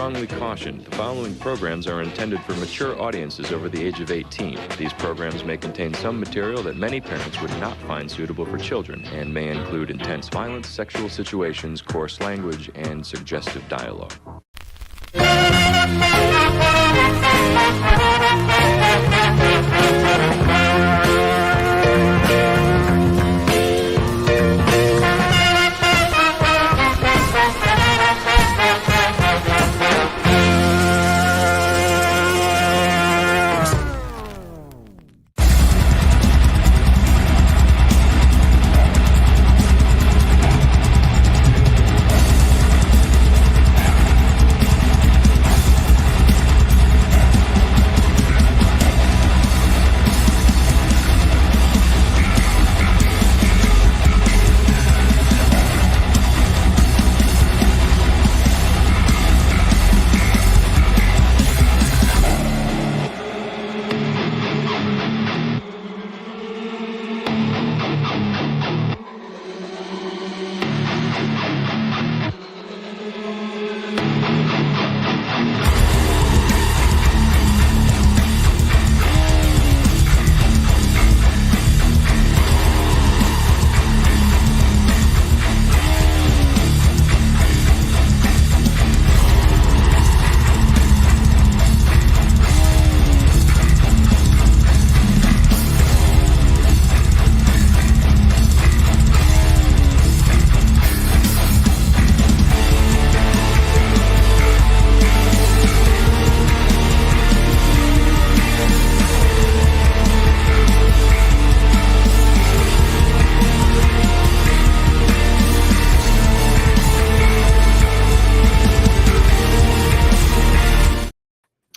strongly caution, the following programs are intended for mature audiences over the age of 18. These programs may contain some material that many parents would not find suitable for children and may include intense violence, sexual situations, coarse language, and suggestive dialogue.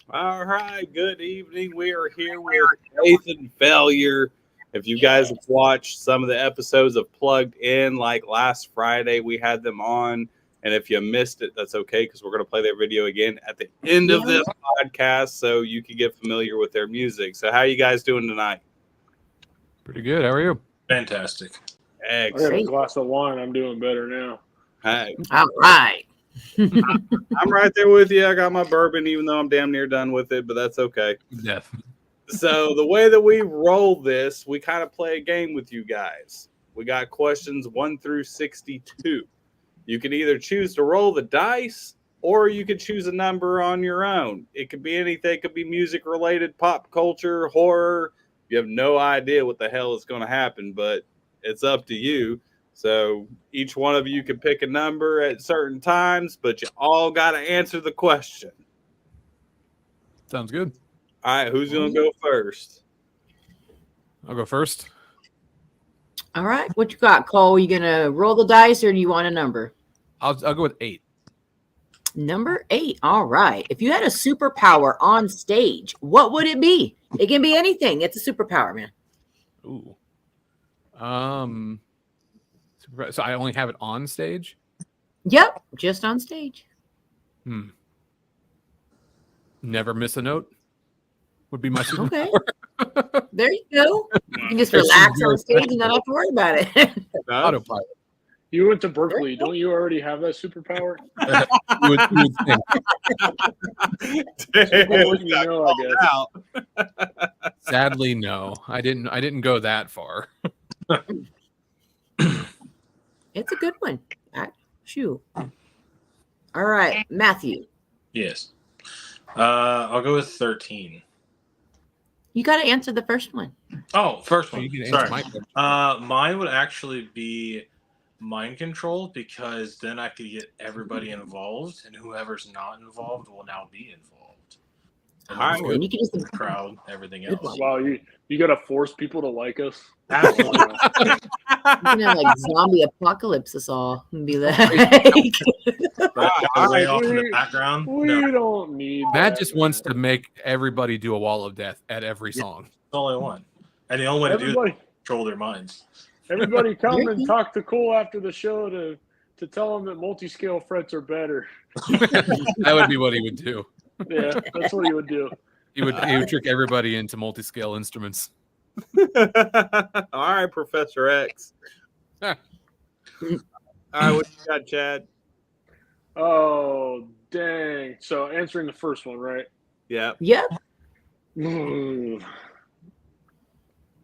All right, good evening. We are here with Faith and Failure. If you guys have watched some of the episodes of Plugged In, like last Friday, we had them on. And if you missed it, that's okay, because we're going to play their video again at the end of this podcast so you can get familiar with their music. So how are you guys doing tonight? Pretty good. How are you? Fantastic. Excellent. I got a glass of wine. I'm doing better now. Hey. All right. I'm right there with you. I got my bourbon, even though I'm damn near done with it, but that's okay. Yeah. So the way that we roll this, we kind of play a game with you guys. We got questions 1 through 62. You can either choose to roll the dice, or you could choose a number on your own. It could be anything. It could be music-related, pop culture, horror. You have no idea what the hell is going to happen, but it's up to you. So each one of you can pick a number at certain times, but you all got to answer the question. Sounds good. All right, who's going to go first? I'll go first. All right. What you got, Cole? You gonna roll the dice, or do you want a number? I'll go with 8. Number 8. All right. If you had a superpower on stage, what would it be? It can be anything. It's a superpower, man. Ooh. So I only have it on stage? Yep, just on stage. Never miss a note would be my superpower. Okay. There you go. You can just relax on stage and not have to worry about it. Autopilot. You went to Berkeley. Don't you already have that superpower? You would think. You know, I guess. Sadly, no. I didn't go that far. It's a good one. Shoot. All right, Matthew. Yes. I'll go with 13. You got to answer the first one. Oh, first one. You can answer Sorry. my question. Mine would actually be mind control, because then I could get everybody involved, and whoever's not involved will now be involved. And All right, the and you can just crowd, everything Good else. one. Wow, you got to force people to like us. Absolutely. you can have like zombie apocalypse us all and be like, Way off in the background. We No, that's don't need Matt that, just wants to man. make everybody do a wall of death at every song. all I want. And the only way to do it Everybody, is control their minds. everybody come and talk to Cole after the show to tell him that multi-scale frets are better. That would be what he would do. Yeah, that's what he would do. He would trick everybody into multi-scale instruments. All right, Professor X. All right, what you got, Chad? Oh, Dang. So answering the first one, right? Yeah. Yep.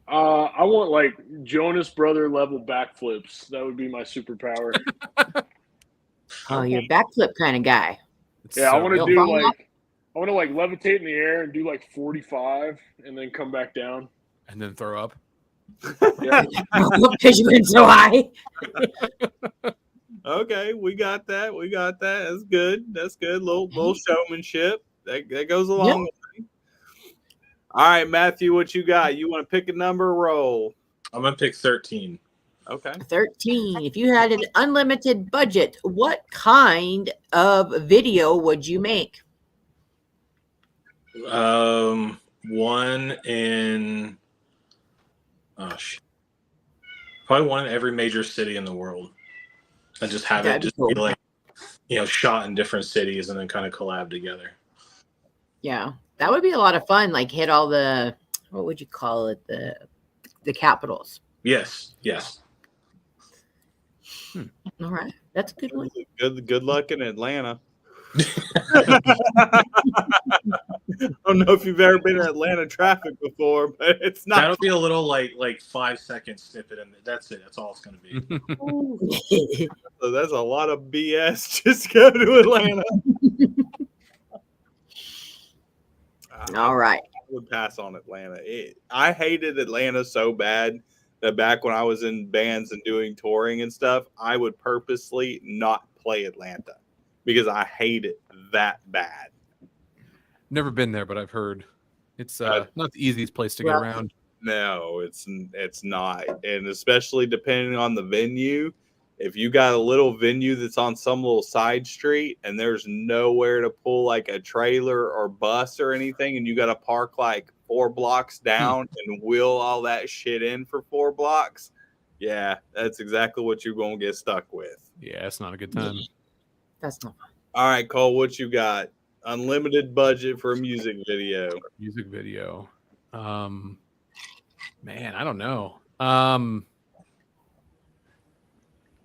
I want like Jonas Brother level backflips. That would be my superpower. Oh, you're a backflip kind of guy. It's Yeah, I so want to You'll do fall off. like I want to like levitate in the air and do like 45 and then come back down. and then throw up. Yeah. Because you went so high. Okay, we got that. We got that. That's good. That's good. Little showmanship. That goes along. Yep. All right, Matthew, what you got? You want to pick a number? Roll. I'm gonna pick 13. Okay. 13. If you had an unlimited budget, what kind of video would you make? One in probably one in every major city in the world, and just have That'd it just be be like, shot in different cities and then kind of collab together. Yeah, that would be a lot of fun. Like hit all the, what would you call it? The capitals. Yes. All right. That's a good one. Good luck in Atlanta. I don't know if you've ever been in Atlanta traffic before, but it's not. That'll be a little like 5-second snippet, and that's it. That's all it's gonna be. So that's a lot of BS. Just go to Atlanta. All right. I would pass on Atlanta. I hated Atlanta so bad that back when I was in bands and doing touring and stuff, I would purposely not play Atlanta because I hate it that bad. Never been there, but I've heard it's not the easiest place to get around. No, it's not, and especially depending on the venue. If you got a little venue that's on some little side street and there's nowhere to pull like a trailer or bus or anything, and you got to park like 4 blocks down and wheel all that shit in for 4 blocks, yeah, that's exactly what you're going to get stuck with. Yeah, it's not a good time. That's not fun. All right, Cole, what you got? Unlimited budget for a music video. Music video. Man, I don't know.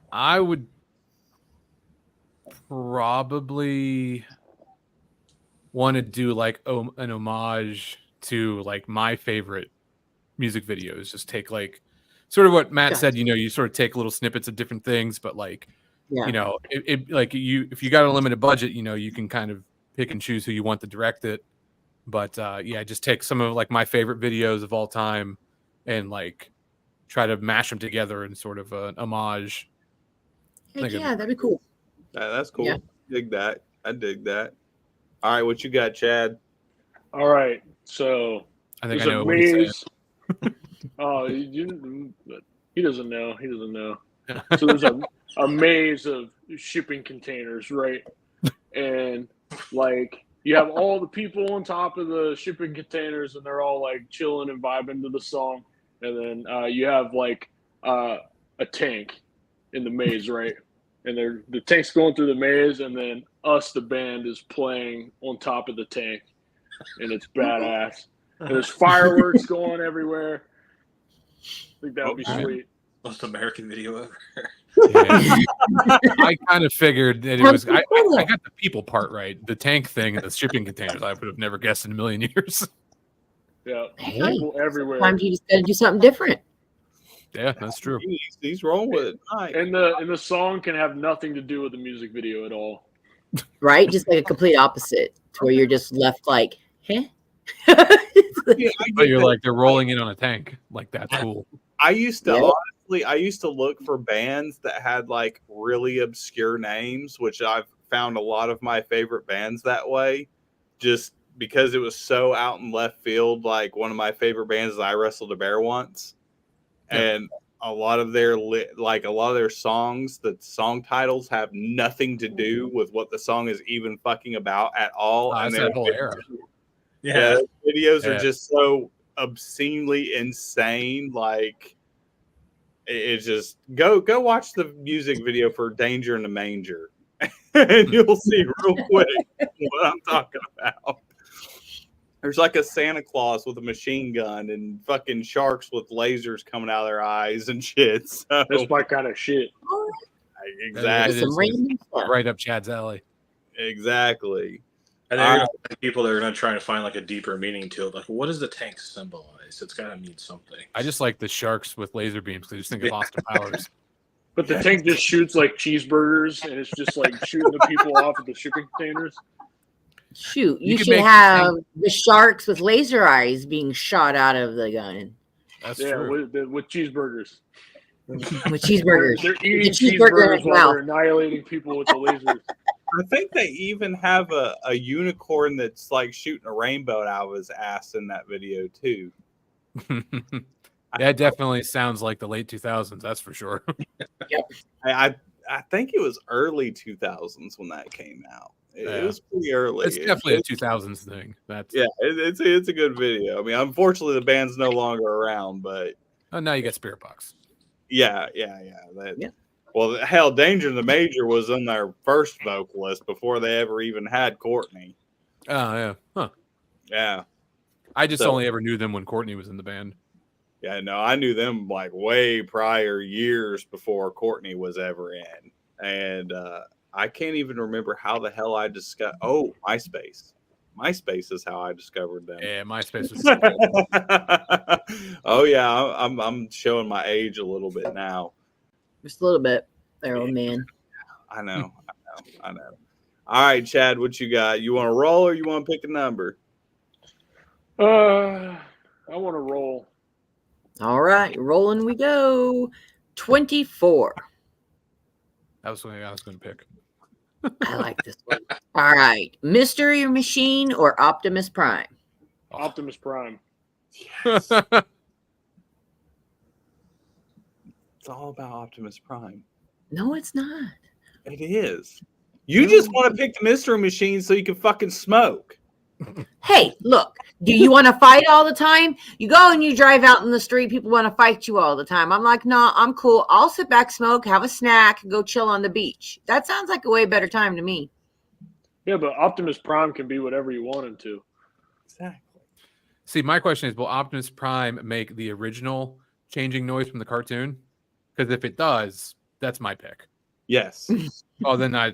I would probably want to do like an homage to like my favorite music videos. Just take like sort of what Matt said, you sort of take little snippets of different things, but like, it like if you got a limited budget, you can kind of pick and choose who you want to direct it. But just take some of like my favorite videos of all time and like try to mash them together in sort of an homage. Yeah, that'd be cool. That's cool. Yeah. I dig that. All right, what you got, Chad? All right. So I think I there's know a what he's maze. Oh, he doesn't know. He doesn't know. So there's a maze of shipping containers, right? And like you have all the people on top of the shipping containers, and they're all like chilling and vibing to the song. And then you have like a tank in the maze, right? And the tank's going through the maze, and then us, the band, is playing on top of the tank, and it's badass. And there's fireworks going everywhere. I think that would be sweet. Most American video ever. Yeah. I kind of figured that it was. I got the people part right. The tank thing and the shipping containers, I would have never guessed in a million years. Yeah, Hey, people everywhere. sometimes you just got to do something different. Yeah, that's true. He's wrong with it. Right. And the song can have nothing to do with the music video at all. Right? Just like a complete opposite to where you're just left like, huh? But you're like, they're rolling in on a tank. Like, that's cool. I used to look for bands that had like really obscure names, which I've found a lot of my favorite bands that way, just because it was so out in left field. Like one of my favorite bands is I Wrestled a Bear Once. And a lot of their songs, the song titles have nothing to do with what the song is even fucking about at all. And that whole era. Yeah, videos are just so obscenely insane. Like it's just go watch the music video for Danger in the Manger, and you'll see real quick what I'm talking about. There's like a Santa Claus with a machine gun and fucking sharks with lasers coming out of their eyes and shit. So, That's my kind of shit. exactly. Some random stuff. Right up Chad's alley. Exactly. And then you're gonna find people that are gonna try to find like a deeper meaning to it. Like, what does the tank symbolize? It's gotta mean something. I just like the sharks with laser beams because I just think of Austin Powers. But the tank just shoots like cheeseburgers, and it's just like shooting the people off of the shipping containers. Shoot, You you could should make have the sharks with laser eyes being shot out of the gun That's Yeah, true. with cheeseburgers. with cheeseburgers. They're eating cheeseburger in cheeseburgers his while mouth. they're annihilating people with the lasers. I think they even have a unicorn that's like shooting a rainbow out of his ass in that video too. That definitely sounds like the late 2000s. That's for sure. I think it was early 2000s when that came out. It was pretty early. It's definitely a 2000s thing. That's it's a good video. I mean, unfortunately, the band's no longer around, but now you got Spirit Box. yeah. Well, hell, Danger the Major was on their first vocalist before they ever even had Courtney. Oh yeah, huh? Yeah, I just only ever knew them when Courtney was in the band. yeah. No, I knew them like way prior, years before Courtney was ever in, and I can't even remember how the hell I discovered. Oh, MySpace. MySpace is how I discovered them. Yeah, MySpace was. So good. Oh yeah, I'm showing my age a little bit now. Just a little bit there, old man. I know. All right, Chad, what you got? You want to roll or you want to pick a number? I want to roll. All right, rolling we go. 24. That was what I was going to pick. I like this one. All right, Mystery Machine or Optimus Prime? Optimus Prime. Yes. It's all about Optimus Prime. No, it's not. It is. You just want to pick the Mystery Machine so you can fucking smoke. Hey, look, do you want to fight all the time? You go and you drive out in the street, people want to fight you all the time. I'm like, no, I'm cool. I'll sit back, smoke, have a snack, go chill on the beach. That sounds like a way better time to me. Yeah, but Optimus Prime can be whatever you want him to. Exactly. See, my question is, will Optimus Prime make the original changing noise from the cartoon? Because if it does, that's my pick. Yes. Oh, then I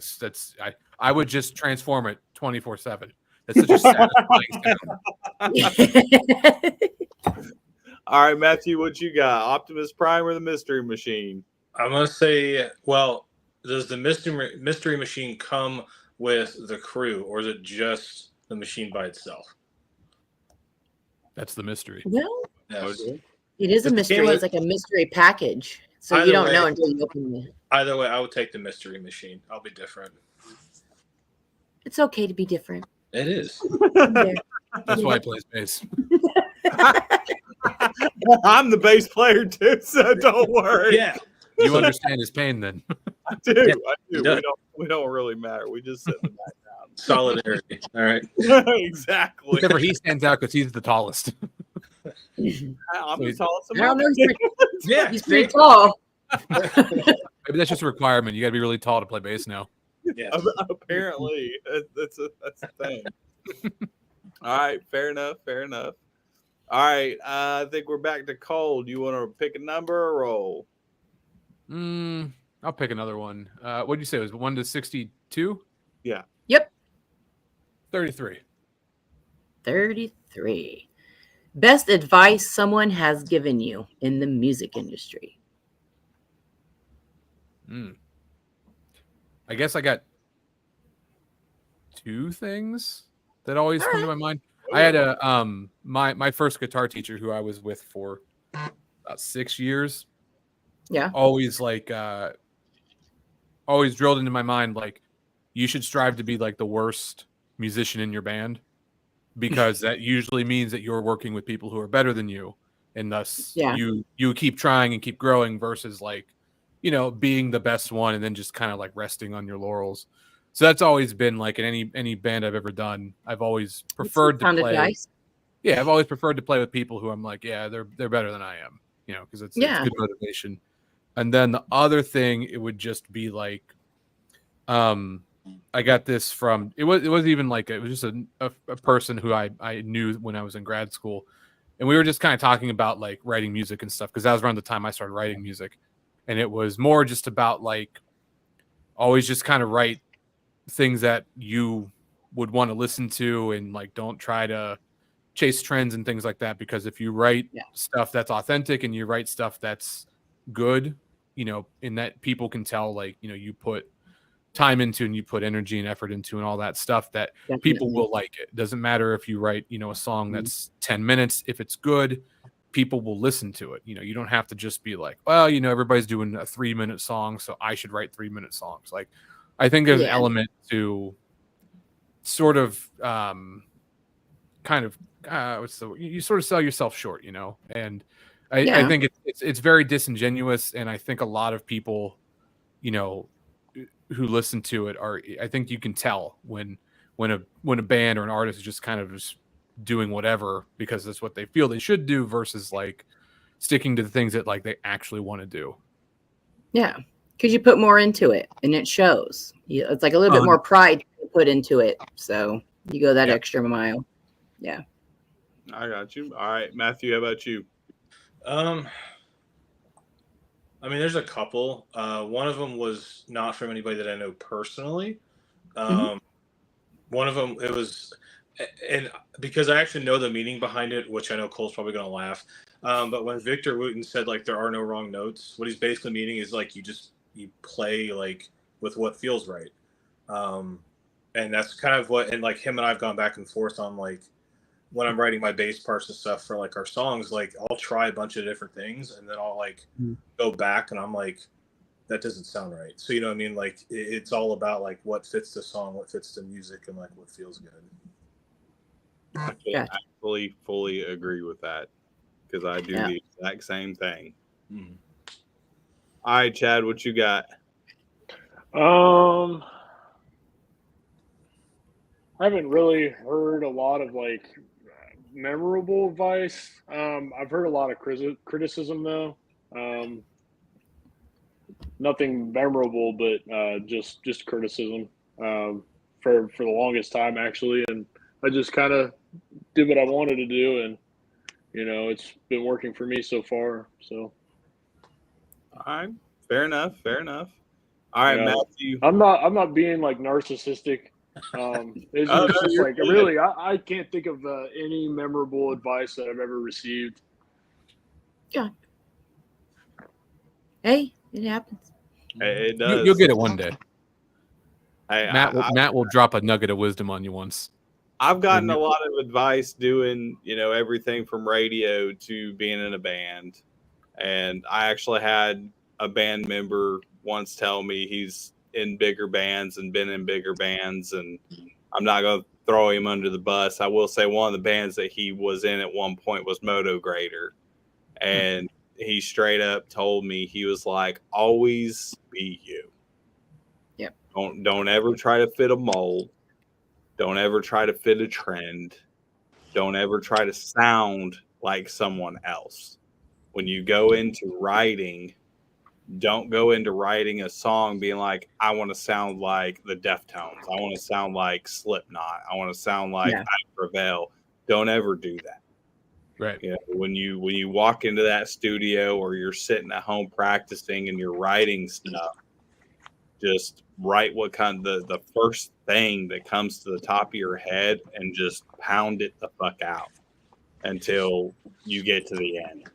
would just transform it 24/7. That's such a satisfying sound. All right, Matthew, what you got? Optimus Prime or the Mystery Machine? I'm gonna say, well, does the mystery machine come with the crew, or is it just the machine by itself? That's the mystery. Well, Yes. it is a If the mystery. game was- It's like a mystery package. So Either you don't way- know until you open it. Either way, I would take the mystery machine. I'll be different. It's okay to be different. It is. That's why he plays bass. I'm the bass player too, so don't worry. Yeah. You understand his pain then. I do. Yeah, I do. he does. We don't really matter. We just sit in the Solidarity. All right. background. Exactly. Except for he stands out because he's the tallest. I'm the tallest of I don't know. Yeah. He's pretty tall. Maybe that's just a requirement. You got to be really tall to play bass now. Yeah. Apparently, that's a thing. All right, fair enough. All right, I think we're back to Cole. Do you want to pick a number or roll? I'll pick another one. What did you say? It was 1 to 62? Yeah. Yep. 33. 33. Best advice someone has given you in the music industry. I guess I got two things that always come to my mind. I had a my first guitar teacher who I was with for about 6 years. Yeah. Always always drilled into my mind like you should strive to be like the worst musician in your band because that usually means that you're working with people who are better than you, and thus you keep trying and keep growing versus like, you know, being the best one and then just kind of like resting on your laurels. So that's always been like in any band I've ever done. I've always preferred to play. Nice. Yeah, I've always preferred to play with people who I'm like, yeah, they're better than I am, you know, because it's good motivation. And then the other thing, it would just be like, I got this from it wasn't even like it was just a person who I knew when I was in grad school, and we were just kind of talking about like writing music and stuff because that was around the time I started writing music, and it was more just about like always just kind of write things that you would want to listen to, and like don't try to chase trends and things like that, because if you write stuff that's authentic and you write stuff that's good, you know, and that people can tell, like, you know, you put time into and you put energy and effort into and all that stuff, that people will like it. Doesn't matter if you write, you know, a song that's 10 minutes, if it's good, people will listen to it. You know, you don't have to just be like, well, you know, everybody's doing a 3-minute song, so I should write 3-minute songs. Like, I think there's an element to sort of kind of you sort of sell yourself short, you know. And I think it's very disingenuous, and I think a lot of people, you know, who listen to it I think you can tell when a band or an artist is just kind of just doing whatever because that's what they feel they should do, versus like sticking to the things that like they actually want to do. Yeah, because you put more into it and it shows. It's like a little bit more pride put into it, so you go that extra mile. Yeah, I got you. All right, Matthew, how about you? I mean, there's a couple. One of them was not from anybody that I know personally. One of them, it was, and because I actually know the meaning behind it, which I know Cole's probably going to laugh. But when Victor Wooten said like there are no wrong notes, what he's basically meaning is like you play like with what feels right. And that's kind of what, and like him and I've gone back and forth on like when I'm writing my bass parts and stuff for like our songs, like I'll try a bunch of different things and then I'll like go back and I'm like, that doesn't sound right. So, you know what I mean? Like it's all about like what fits the song, what fits the music, and like what feels good. I can actually fully agree with that because I do the exact same thing. All right, Chad, what you got? I haven't really heard a lot of like memorable advice. I've heard a lot of criticism though. Nothing memorable, but just criticism for the longest time actually, and I just kind of did what I wanted to do, and you know it's been working for me so far. So, all right, fair enough. All right, Matthew. I'm not being like narcissistic. It's just like really, I can't think of any memorable advice that I've ever received. Yeah. Hey, it happens. It does. You'll get it one day. Matt will drop a nugget of wisdom on you once. I've gotten a lot of advice doing, you know, everything from radio to being in a band. And I actually had a band member once tell me he's in bigger bands and been in bigger bands, and I'm not going to throw him under the bus. I will say one of the bands that he was in at one point was Moto Grader. And he straight up told me, he was like, always be you. Yep. Don't ever try to fit a mold. Don't ever try to fit a trend. Don't ever try to sound like someone else. When you go into writing, don't go into writing a song being like, I want to sound like the Deftones. I want to sound like Slipknot. I want to sound like I Prevail. Don't ever do that. Right. You know, when you walk into that studio or you're sitting at home practicing and you're writing stuff, just write what kind of the first thing that comes to the top of your head and just pound it the fuck out until you get to the end.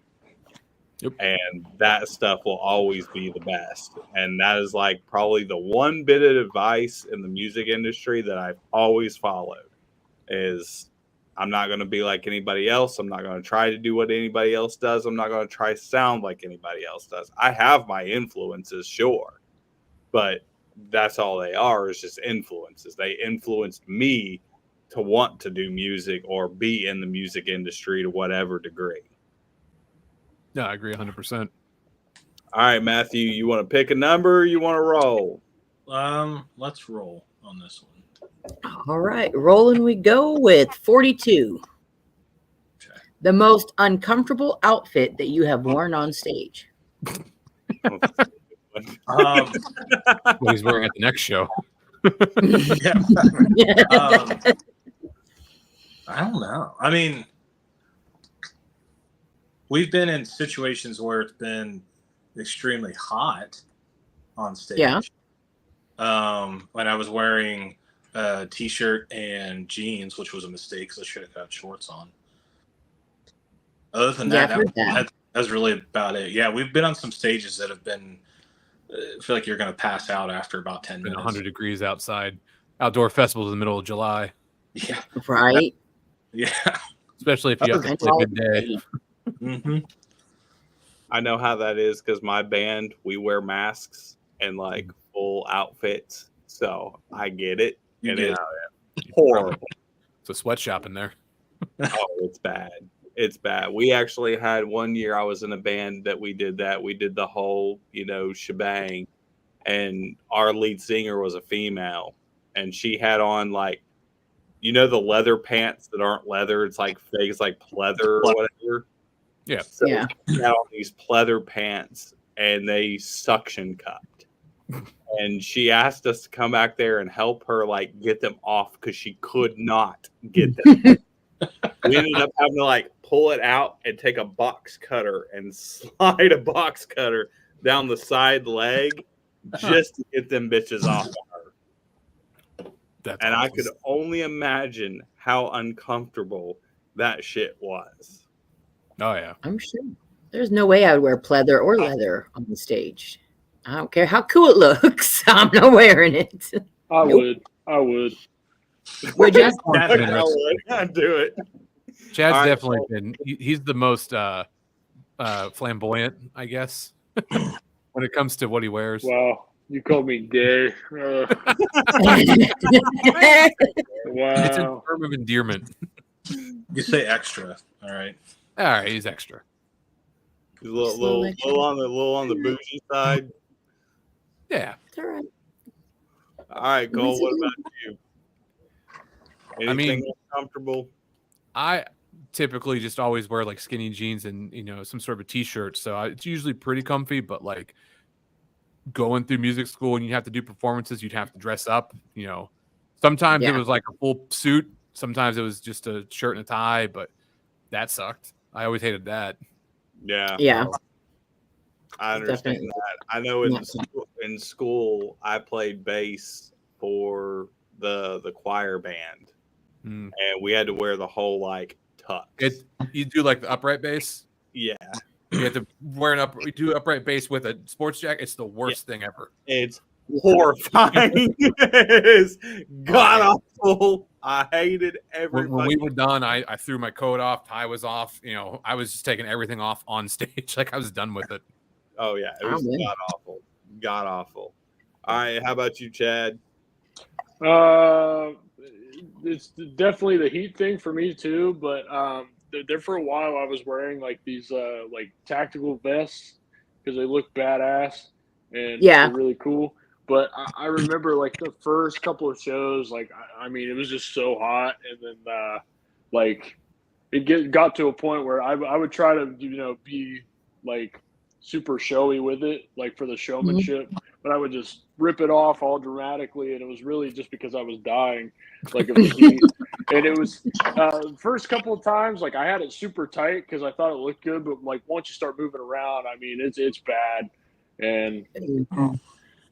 Yep. And that stuff will always be the best. And that is like probably the one bit of advice in the music industry that I've always followed is I'm not going to be like anybody else. I'm not going to try to do what anybody else does. I'm not going to try to sound like anybody else does. I have my influences, sure, but that's all they are, is just influences. They influenced me to want to do music or be in the music industry to whatever degree. No, I agree 100%. All right, Matthew, you want to pick a number or you want to roll? Let's roll on this one. All right, rolling we go with 42. Okay. The most uncomfortable outfit that you have worn on stage. What he's wearing at the next show. I don't know. I mean, we've been in situations where it's been extremely hot on stage. Yeah. when I was wearing a t-shirt and jeans, which was a mistake because I should have got shorts on. Other than Yeah, that, I've heard that. that's really about it. Yeah, we've been on some stages that have been. I feel like you're going to pass out after about 10 Been minutes. 100 degrees outside. Outdoor festivals in the middle of July. Yeah. Right. Yeah. Especially if you have to play midday. Mm-hmm. I know how that is because my band, we wear masks and like full outfits. So I get it. You and get it's horrible. It's a sweatshop in there. Oh, it's bad. It's bad. We actually had one year I was in a band that we did that. We did the whole, shebang. And our lead singer was a female. And she had on like, the leather pants that aren't leather. It's like fake. It's like pleather or whatever. Yeah. So Yeah. she had on these pleather pants and they suction cupped. And she asked us to come back there and help her like get them off because she could not get them. We ended up having to like pull it out and take a box cutter and slide a box cutter down the side leg just to get them bitches off of her. That's And awesome. I could only imagine how uncomfortable that shit was. Oh, yeah. I'm sure. There's no way I would wear pleather or leather on the stage. I don't care how cool it looks. I'm not wearing it. I Nope. would. Would you? I'd do it. Chad's All right, definitely been. He's the most flamboyant, I guess, when it comes to what he wears. Wow. You called me gay. Wow. It's a term of endearment. You say extra. All right. All right, he's extra. He's a little on the bougie side. Yeah. It's all right. All right, Cole. What about you? Anything uncomfortable? I typically just always wear like skinny jeans and some sort of a t-shirt, so it's usually pretty comfy. But like going through music school and you have to do performances, you'd have to dress up. Sometimes it was like a full suit, sometimes it was just a shirt and a tie, but that sucked. I always hated that. Yeah. Yeah. I understand Definitely. that. I know in school I played bass for the choir band, and we had to wear the whole like tux. You do like the upright bass. Yeah, you have to wear do upright bass with a sports jacket. It's the worst thing ever. It's horrifying. It's god awful. I hated every. When we were done, I threw my coat off, tie was off. I was just taking everything off on stage. Like I was done with it. Oh yeah, it was god awful. God awful. All right, how about you, Chad? It's definitely the heat thing for me too, but there for a while I was wearing like these like tactical vests because they look badass and they're really cool. But I remember like the first couple of shows, like I mean, it was just so hot, and then like it got to a point where I would try to be like super showy with it, like for the showmanship, but I would just rip it off all dramatically, and it was really just because I was dying, like of the heat. And it was first couple of times, like I had it super tight because I thought it looked good, but like once you start moving around, I mean, it's bad, and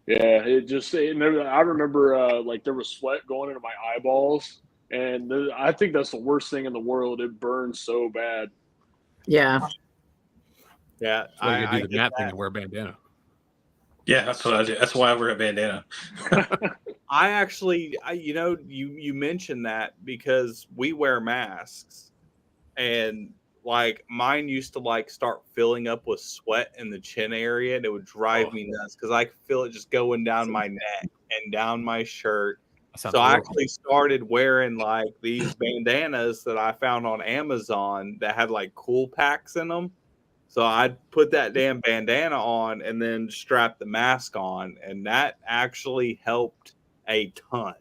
yeah, I remember like there was sweat going into my eyeballs, and I think that's the worst thing in the world. It burns so bad. Yeah. Yeah, I do the Matt thing and wear a bandana. Yeah, that's what I do. That's why I wear a bandana. I actually, you mentioned that because we wear masks, and like mine used to like start filling up with sweat in the chin area, and it would drive me nuts because I could feel it just going down my neck and down my shirt. So I actually started wearing like these bandanas that I found on Amazon that had like cool packs in them. So I'd put that damn bandana on and then strap the mask on, and that actually helped a ton.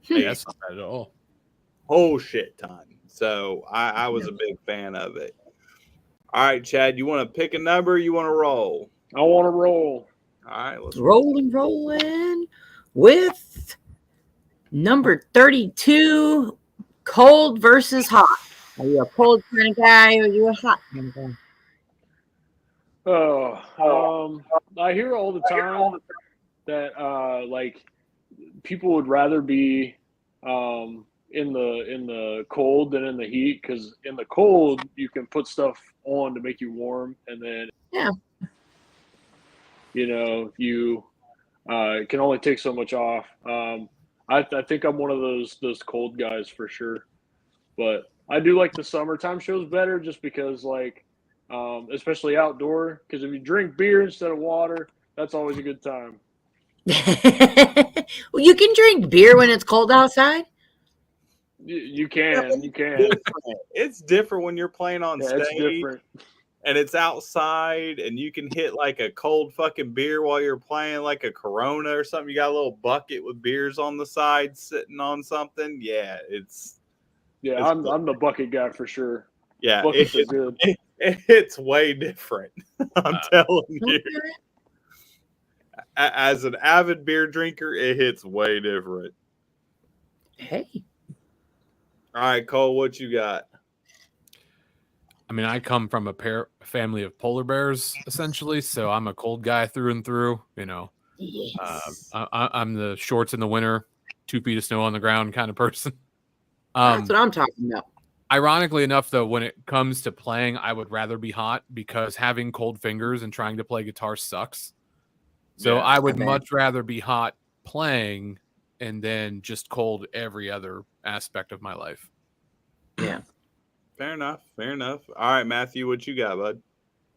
That's not bad at all. Whole shit ton. So I was a big fan of it. All right, Chad, you want to pick a number? Or you want to roll? I want to roll. All right, let's rolling with number 32, cold versus hot. Are you a cold kind of guy or are you a hot kind of guy? I hear all the time that like people would rather be in the cold than in the heat, because in the cold you can put stuff on to make you warm, and then you can only take so much off. I think I'm one of those cold guys for sure, but I do like the summertime shows better, just because like especially outdoor, because if you drink beer instead of water, that's always a good time. Well, you can drink beer when it's cold outside. You can. It's different when you're playing on stage. It's different. And it's outside, and you can hit like a cold fucking beer while you're playing, like a Corona or something. You got a little bucket with beers on the side sitting on something. Yeah, I'm the bucket guy for sure. Yeah, buckets are good. It's way different. I'm telling you. As an avid beer drinker, it hits way different. Hey. All right, Cole, what you got? I mean, I come from a family of polar bears, essentially, so I'm a cold guy through and through. Yes. I'm the shorts in the winter, 2 feet of snow on the ground kind of person. That's what I'm talking about. Ironically enough, though, when it comes to playing, I would rather be hot, because having cold fingers and trying to play guitar sucks. So I would much rather be hot playing and then just cold every other aspect of my life. Yeah. Fair enough. All right, Matthew, what you got,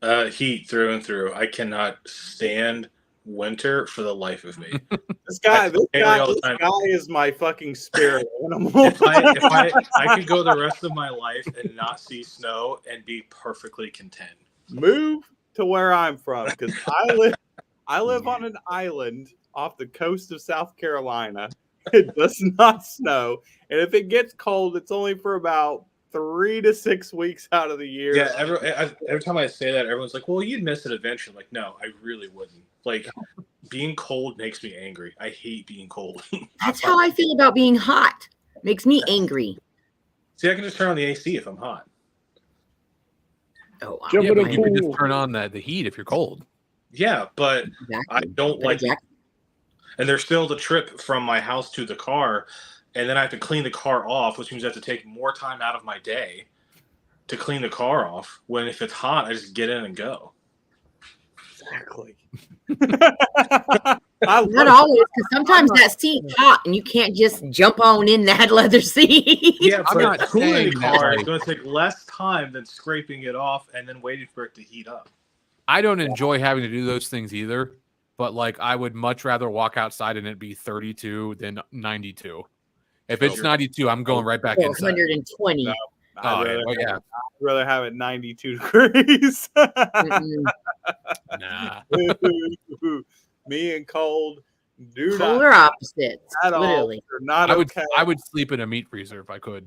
bud? Heat through and through. I cannot stand winter for the life of me. This guy is my fucking spirit animal. If I could go the rest of my life and not see snow and be perfectly content. Move to where I'm from, because I live on an island off the coast of South Carolina. It does not snow, and if it gets cold, it's only for about 3 to 6 weeks out of the year. Yeah, every time I say that, everyone's like, well, you'd miss it eventually. Like, no, I really wouldn't. Like, being cold makes me angry. I hate being cold. That's how I feel about being hot. Makes me angry. See, I can just turn on the AC if I'm hot. Oh, wow. Yeah, but you can just turn on the heat if you're cold. Yeah, but Exactly. I don't like it. And there's still the trip from my house to the car, and then I have to clean the car off, which means I have to take more time out of my day to clean the car off. When if it's hot, I just get in and go. Exactly. Not always, because sometimes that seat's hot and you can't just jump on in that leather seat. Yeah, I'm but not cooling the saying that, car like- is going to take less time than scraping it off and then waiting for it to heat up. I don't enjoy having to do those things either, but like I would much rather walk outside and it be 32 than 92. If it's 92, I'm going right back inside. 120. No, I'd I'd rather have it 92 degrees. Nah. Me and cold do Polar not opposites. at all. Literally. They're not I would okay. I would sleep in a meat freezer if I could.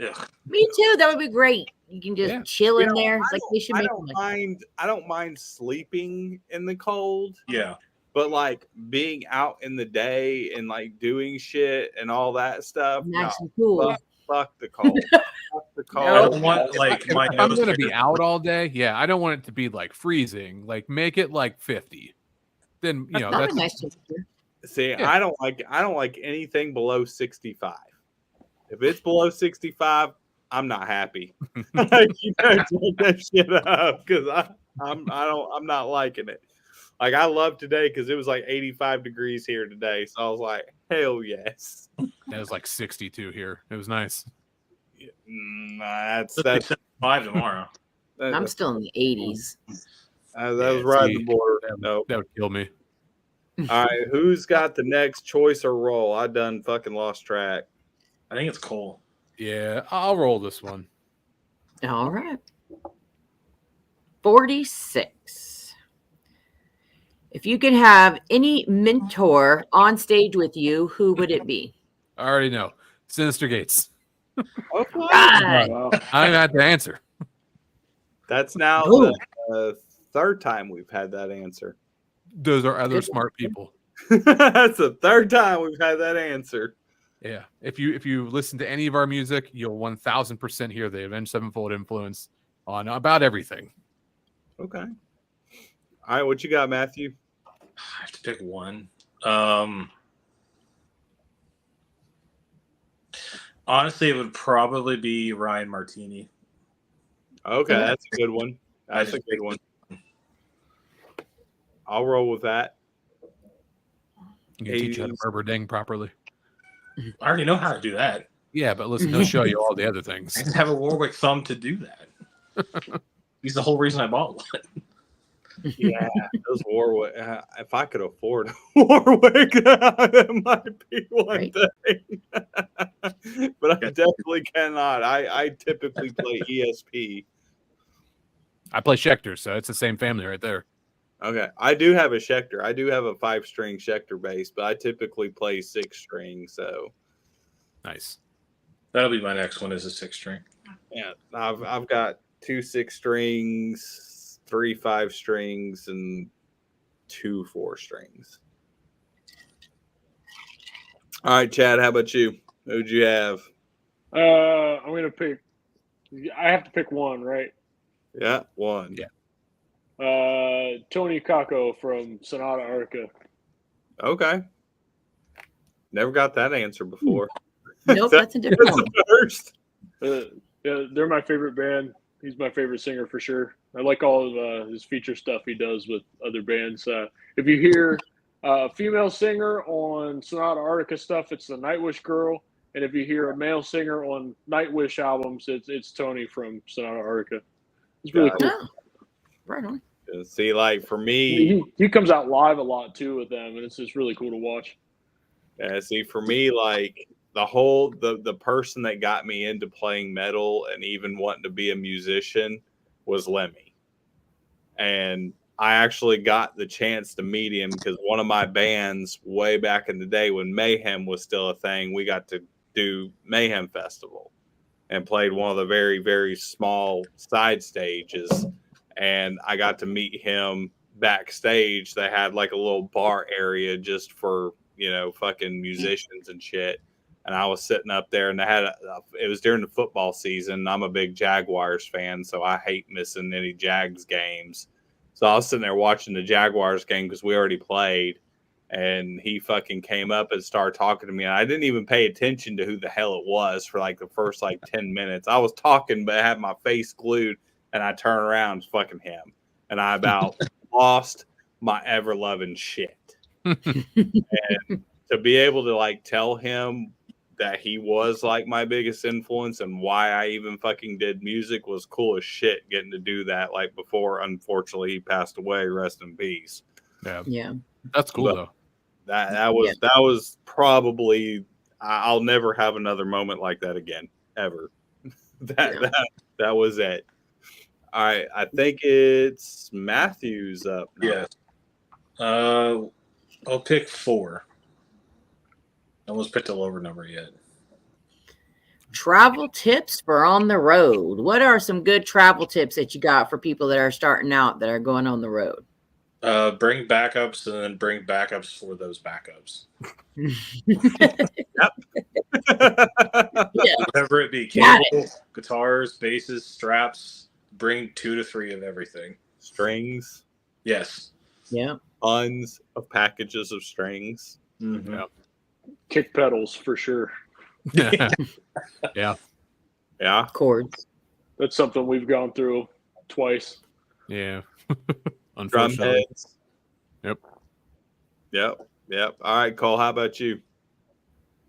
Ugh. Me too. That would be great. You can just chill in there. It's like they should I make don't one. I don't mind sleeping in the cold, Yeah. but like being out in the day and like doing shit and all that stuff. Nice No, and cool. fuck the cold. Fuck the cold. I don't want like If my I'm nose gonna to be out all day, I don't want it to be like freezing. Like make it like 50. Then That'd that's be nice temperature. See, Yeah. I don't like anything below 65. If it's below 65, I'm not happy. Like, you gotta take that shit up, because I'm not liking it. Like, I love today because it was like 85 degrees here today, so I was like, hell yes. it was like 62 here. It was nice. That's 5 tomorrow. I'm still in the 80s. that was right see, the border. That, No. that would kill me. All right, who's got the next choice or roll? I done fucking lost track. I think it's Cole. Yeah, I'll roll this one. All right. 46. If you could have any mentor on stage with you, who would it be? I already know. Sinister Gates. Okay. Right. Wow. I don't have to answer. That's now Ooh. the third time we've had that answer. Those are other smart people. That's the third time we've had that answer. Yeah. If you listen to any of our music, you'll 1000% hear the Avenged Sevenfold influence on about everything. Okay. All right, what you got, Matthew? I have to pick one. Honestly, it would probably be Ryan Martini. Okay, that's a good one. That's a good one. I'll roll with that. You can teach you how to Berber Ding properly. I already know how to do that. Yeah, but listen, he'll show you all the other things. I just have a Warwick thumb to do that. He's the whole reason I bought one. Yeah, those Warwick. If I could afford a Warwick, that might be one thing. But I definitely cannot. I typically play ESP. I play Schecter, so it's the same family right there. Okay, I do have a Schecter. I do have a 5-string Schecter bass, but I typically play 6-string. So nice. That'll be my next one. Is a 6-string. Yeah, I've got 2 6-strings, 3 5-strings, and 2 4-strings. All right, Chad, how about you? Who'd you have? I'm gonna pick. I have to pick one, right? Yeah, one. Yeah. Tony Kako from Sonata Arctica. Okay. Never got that answer before. Nope, that's a different one. First. Yeah, they're my favorite band. He's my favorite singer for sure. I like all of his feature stuff he does with other bands. If you hear a female singer on Sonata Arctica stuff, it's the Nightwish Girl. And if you hear a male singer on Nightwish albums, it's Tony from Sonata Arctica. It's really cool. Oh, right on. See, like for me, he comes out live a lot too with them, and it's just really cool to watch. Yeah, see, for me, like the person that got me into playing metal and even wanting to be a musician was Lemmy. And I actually got the chance to meet him because one of my bands way back in the day when Mayhem was still a thing, we got to do Mayhem Festival and played one of the very, very small side stages. And I got to meet him backstage. They had like a little bar area just for, fucking musicians and shit. And I was sitting up there and they had it was during the football season. I'm a big Jaguars fan, so I hate missing any Jags games. So I was sitting there watching the Jaguars game because we already played. And he fucking came up and started talking to me. And I didn't even pay attention to who the hell it was for like the first 10 minutes. I was talking, but I had my face glued. And I turn around, it's fucking him. And I about lost my ever-loving shit. And to be able to tell him that he was my biggest influence and why I even fucking did music was cool as shit getting to do that before unfortunately he passed away, rest in peace. Yeah. That's cool though. That was probably I'll never have another moment like that again ever. That was it. All right, I think it's Matthew's up now. Yeah. I'll pick 4. I almost picked a lower number yet. Travel tips for on the road. What are some good travel tips that you got for people that are starting out that are going on the road? Bring backups and then bring backups for those backups. Yep. Whatever it be, cable, guitars, basses, straps. Bring 2 to 3 of everything. Strings. Yes. Yeah. Tons of packages of strings. Mm-hmm. Yeah. Kick pedals for sure. Yeah. Yeah. Chords. That's something we've gone through twice. Yeah. Drum heads. Yep. All right, Cole, how about you?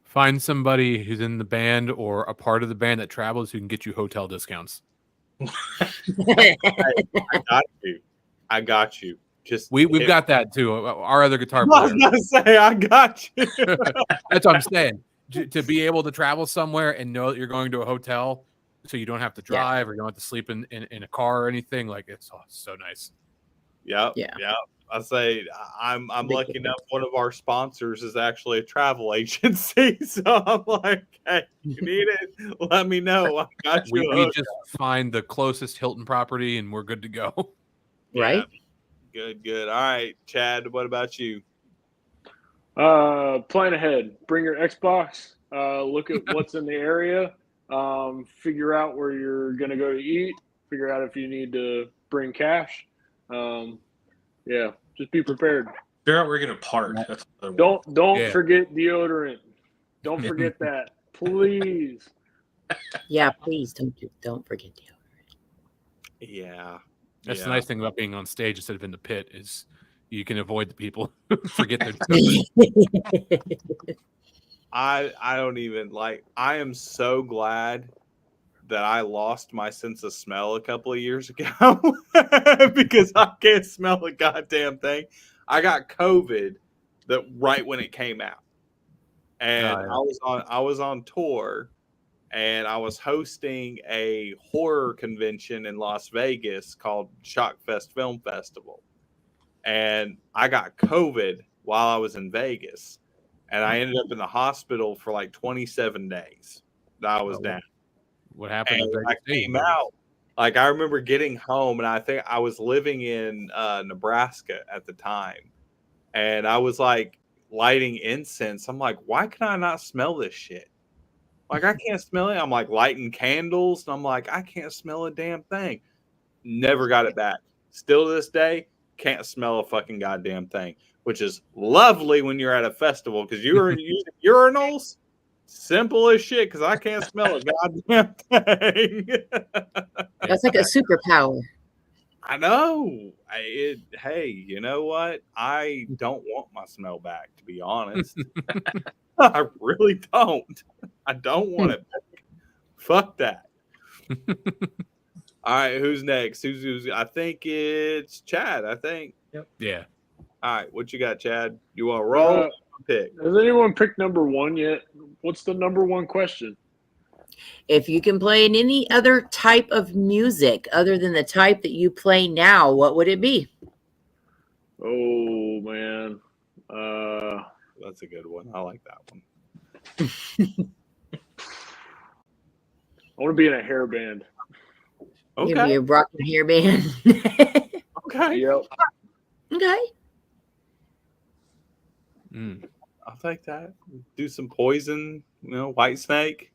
Find somebody who's in the band or a part of the band that travels who can get you hotel discounts. I got you. Just we've got that too. Our other guitar player. I was gonna say I got you. That's what I'm saying. To be able to travel somewhere and know that you're going to a hotel, so you don't have to drive or you don't have to sleep in a car or anything. It's so nice. Yeah. I say I'm lucky enough. One of our sponsors is actually a travel agency, so I'm like, hey, you need it? Let me know. I got you. We just find the closest Hilton property and we're good to go. Right. Yeah. Good. All right, Chad. What about you? Plan ahead. Bring your Xbox. Look at what's in the area. Figure out where you're gonna go to eat. Figure out if you need to bring cash. Just be prepared. Figure out where you're gonna park. That's Don't Yeah. forget deodorant. Don't forget that, please. Yeah, please don't forget to. Yeah. That's yeah. the nice thing about being on stage instead of in the pit is you can avoid the people who forget their I don't even like. I am so glad that I lost my sense of smell a couple of years ago because I can't smell a goddamn thing. I got COVID right when it came out, and I was on tour, and I was hosting a horror convention in Las Vegas called Shockfest Film Festival, and I got COVID while I was in Vegas, and I ended up in the hospital for like 27 days. I was down. What happened? And I came out, like I remember getting home, and I think I was living in Nebraska at the time, and I was like lighting incense. I'm like, why can I not smell this shit? Like I can't smell it. I'm like lighting candles, and I'm like, I can't smell a damn thing. Never got it back. Still to this day, can't smell a fucking goddamn thing, which is lovely when you're at a festival because you're using urinals. Simple as shit because I can't smell a goddamn thing. That's like a superpower. I know. Hey, you know what? I don't want my smell back, to be honest. I really don't. I don't want it back. Fuck that. All right, who's next? Who's? I think it's Chad. I think. Yep. Yeah. All right, what you got, Chad? You want to roll? Pick. Has anyone picked number one yet? What's the number one question? If you can play in any other type of music other than the type that you play now, what would it be? Oh man, That's a good one. I like that one. I want to be in a hair band. You'd be Okay. a rocking hair band. Okay. Yep. Okay. I'll take that. Do some Poison. White Snake.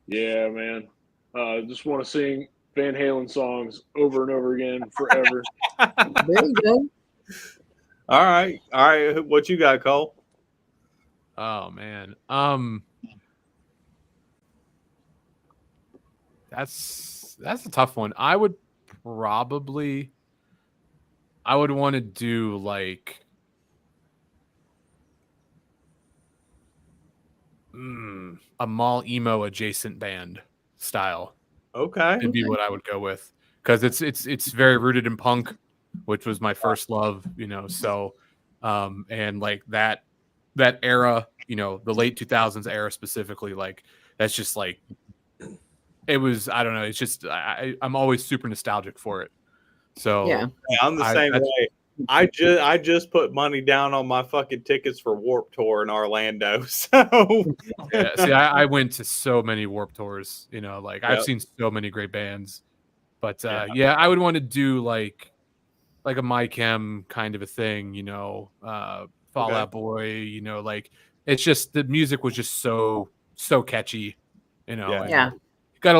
Yeah, man. Just want to sing Van Halen songs over and over again forever. There you go. All right. What you got, Cole? Oh man. That's a tough one. I would want to do like a mall emo adjacent band style. Okay. It'd be what I would go with because it's very rooted in punk, which was my first love, so and like that era, the late 2000s era specifically, like that's just like it was, I don't know, it's just I'm always super nostalgic for it. So Yeah. I'm the same way. I just put money down on my fucking tickets for Warped Tour in Orlando. So yeah, see, I went to so many Warped Tours, like I've seen so many great bands, but yeah, I would want to do like a My Chem kind of a thing, Fall Out Boy, like it's just the music was just so catchy, Yeah. Got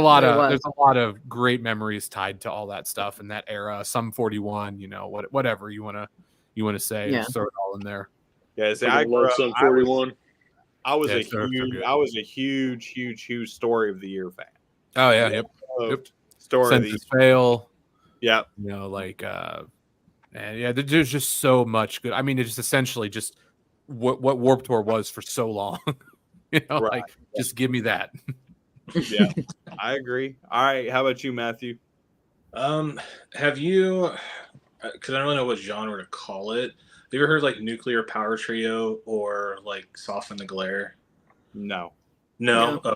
There's a lot of great memories tied to all that stuff in that era. Some 41, whatever you want to say, just throw it all in there. Yeah, see, I love Sum 41. I was a huge Story of the Year fan. Oh yeah, yep. Story of the Year. Fail. Yep. And yeah, there's just so much good. I mean, it's just essentially just what Warped Tour was for so long. Just give me that. Yeah, I agree. All right, how about you, Matthew? Have you? Because I don't really know what genre to call it. Have you ever heard like Nuclear Power Trio or like Soften the Glare? No. Okay.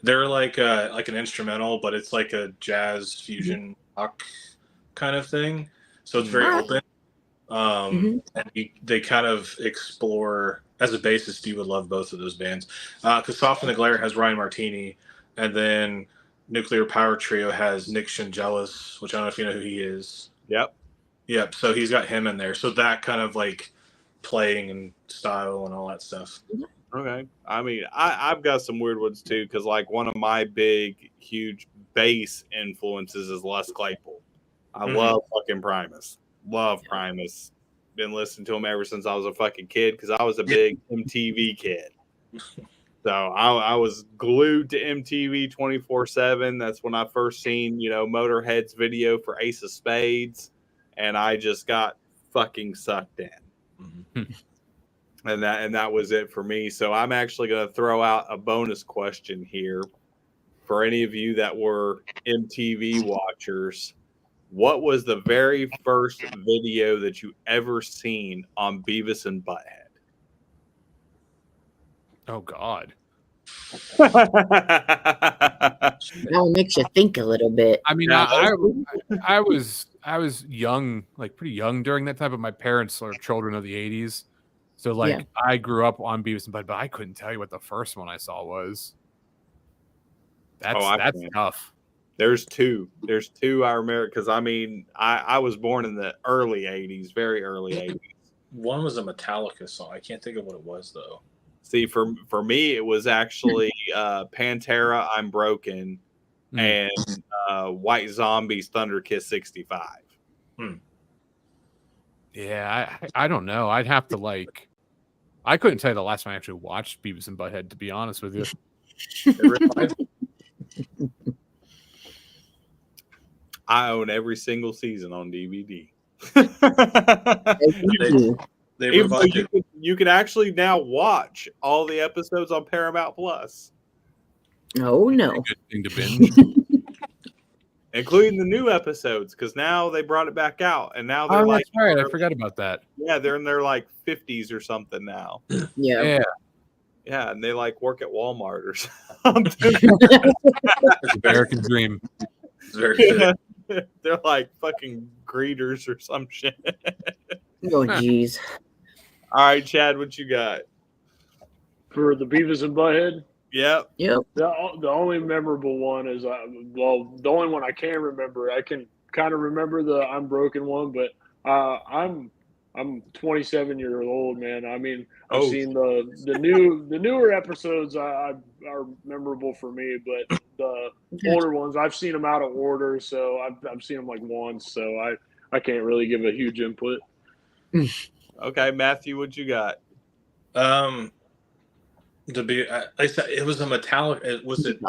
They're like an instrumental, but it's like a jazz fusion rock kind of thing. So it's very open. And they kind of explore, as a bassist, you would love both of those bands. Because Soften the Glare has Ryan Martini, and then Nuclear Power Trio has Nick Shingelis, which I don't know if you know who he is. Yep. So he's got him in there. So that kind of like playing and style and all that stuff. Okay. I mean, I've got some weird ones too, because like one of my big, huge bass influences is Les Claypool. I love fucking Primus. Love Primus. been listening to them ever since I was a fucking kid because I was a big MTV kid. So I was glued to MTV 24/7. That's when I first seen, Motorhead's video for Ace of Spades, and I just got fucking sucked in. Mm-hmm. And that was it for me. So I'm actually going to throw out a bonus question here for any of you that were MTV watchers. What was the very first video that you ever seen on Beavis and Butthead? Oh God. That one makes you think a little bit. I mean, I was young, like pretty young during that time, but my parents are children of the 80s. So like I grew up on Beavis and Butthead, but I couldn't tell you what the first one I saw was. That's tough. There's two I remember because I was born in the early 80s, very early 80s. One was a Metallica song. I can't think of what it was though. See, for me, it was actually Pantera, I'm Broken, and White Zombie's Thunder Kiss 65. Yeah, I don't know. I'd have to I couldn't tell you the last time I actually watched Beavis and Butthead, to be honest with you. I own every single season on DVD. You can actually now watch all the episodes on Paramount Plus. Oh no! Good thing to binge, including the new episodes, because now they brought it back out, and now they're that's right. I forgot about that. Yeah, they're in their 50s or something now. Yeah, and they work at Walmart or something. American dream. Yeah. They're like fucking greeters or some shit. Oh jeez. All right, Chad, what you got for the Beavis and Butthead? Yep. The only memorable one is the only one I can remember. I can kind of remember the I'm Broken one, but I'm 27 years old, man. I mean, I've seen the newer episodes are memorable for me, but the older ones I've seen them out of order, so I've seen them once, so I can't really give a huge input. Okay, Matthew, what you got? It was a Metallica. Was it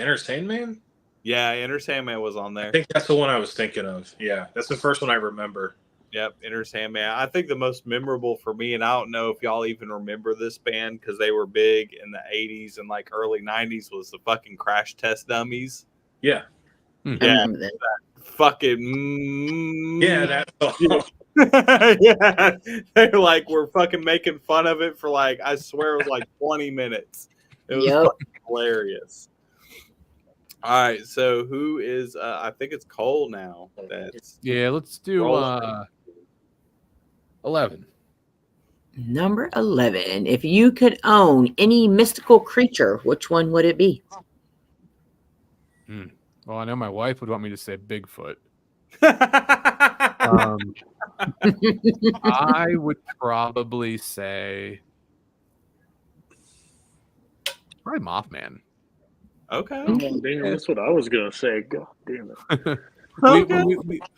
Enter Sandman? Yeah, Enter Sandman was on there. I think that's the one I was thinking of. Yeah, that's the first one I remember. Yep, Enter Sandman. I think the most memorable for me, and I don't know if y'all even remember this band because they were big in the 80s and early 90s, was the fucking Crash Test Dummies. Yeah. Yeah. That fucking. Yeah, that's yeah. They were fucking making fun of it for I swear it was 20 minutes. It was fucking hilarious. All right, so who is I think it's Cole now. Let's do 11. Number 11. If you could own any mystical creature, which one would it be? Well, I know my wife would want me to say Bigfoot. I would probably say probably Mothman. Okay. Damn, that's what I was gonna say. God damn it.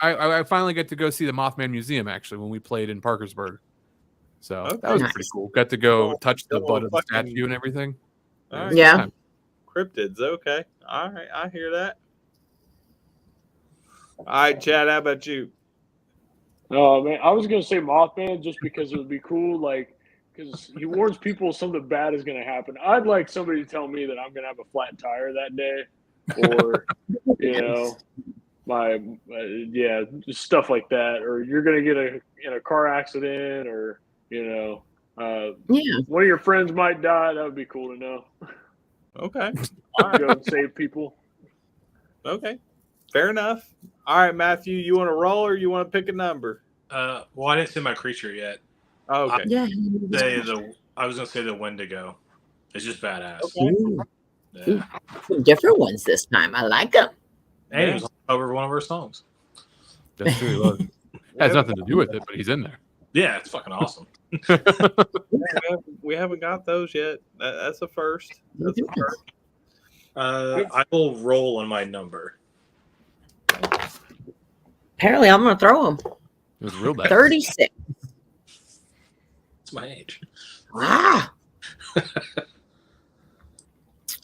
I finally got to go see the Mothman Museum actually when we played in Parkersburg. So that was pretty cool. Got to go touch the butt of the statue and everything. Right. Yeah. Cryptids, okay. All right, I hear that. All right, Chad, how about you? Oh man, I was gonna say Mothman just because it would be cool, because he warns people something bad is gonna happen. I'd like somebody to tell me that I'm gonna have a flat tire that day, or just stuff like that, or you're gonna get in a car accident, or one of your friends might die. That would be cool to know. Okay, go and save people. Okay, fair enough. All right, Matthew, you want to roll or you want to pick a number? Well, I didn't say my creature yet. Oh, okay. I was gonna say the Wendigo. It's just badass. Okay. Some different ones this time. I like them. And he was over one of our songs. That's true. Well, it has nothing to do with it, but he's in there. Yeah, it's fucking awesome. We haven't got those yet. That's a first. That's a first. I will roll on my number. Apparently, I'm going to throw them. It was real bad. 36. It's my age. Ah.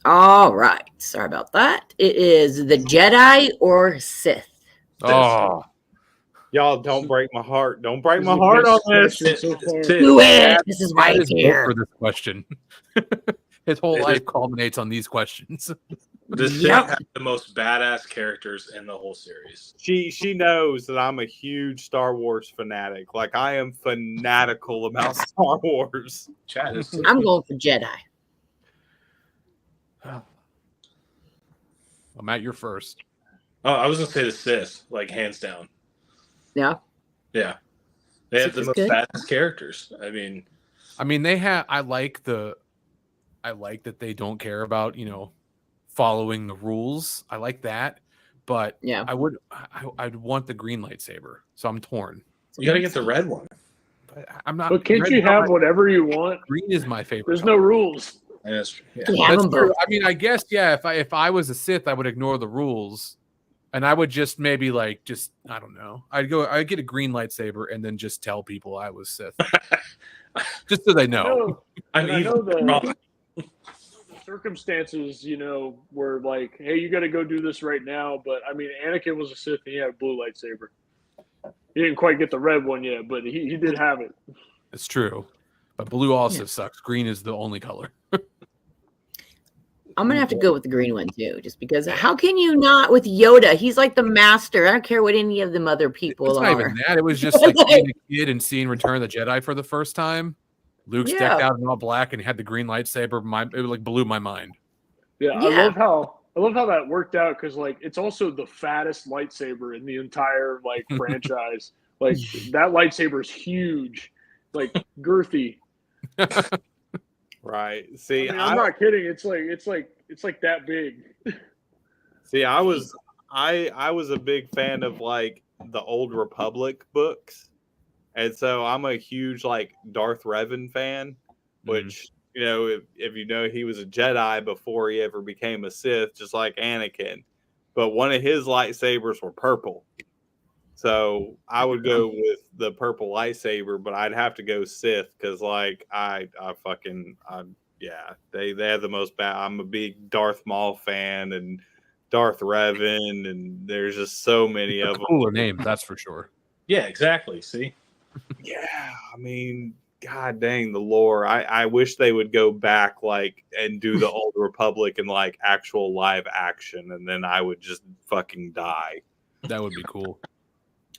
All right. Sorry about that. It is the Jedi or Sith. Oh, Y'all don't break my heart. Don't break This my is the heart on best this. question so far. Do it. This is why Chad it's is built here. for this question. His whole It life is- culminates on these questions. The Sith Yep. has the most badass characters in the whole series. She knows that I'm a huge Star Wars fanatic. Like I am fanatical about Star Wars. Chad is. I'm going for Jedi. Matt, you're first. Oh, I was gonna say the Sith, like hands down. Yeah. Yeah, they have the Sith most is good. badass characters. I mean, they have. I like that they don't care about following the rules. I like that, but Yeah. I'd want the green lightsaber. So I'm torn. you gotta get the red one. But I'm not. But can't red's you not have my- whatever you want? green is my favorite. There's color. no rules. And that's, yeah. You have That's them true. both. I mean, I guess if I was a Sith, I would ignore the rules, and I would just maybe I don't know. I'd get a green lightsaber and then just tell people I was Sith, just so they know. I'm I know evil. the circumstances, were like, hey, you got to go do this right now. But I mean, Anakin was a Sith and he had a blue lightsaber. He didn't quite get the red one yet, but he did have it. It's true, but blue also Yeah. sucks. Green is the only color. I'm gonna have to go with the green one too, just because. How can you not with Yoda? He's like the master. I don't care what any of them other people It's are. not even that. It was just like being a kid and seeing Return of the Jedi for the first time. Luke's Yeah. decked out in all black and had the green lightsaber. It blew my mind. Yeah, Yeah. I love how that worked out because it's also the fattest lightsaber in the entire franchise. That lightsaber is huge, girthy. Right. See, I mean, I'm not kidding. It's like that big. See, I was a big fan of the Old Republic books, and so I'm a huge Darth Revan fan. Which if you know, he was a Jedi before he ever became a Sith, just like Anakin. But one of his lightsabers were purple, so I would go with the purple lightsaber. But I'd have to go Sith because they have the most bad. I'm a big Darth Maul fan and Darth Revan, and there's just so many of them. Cooler name, that's for sure. Yeah, exactly. See, Yeah, I mean, god dang the lore. I wish they would go back and do the Old Republic in actual live action, and then I would just fucking die. That would be cool.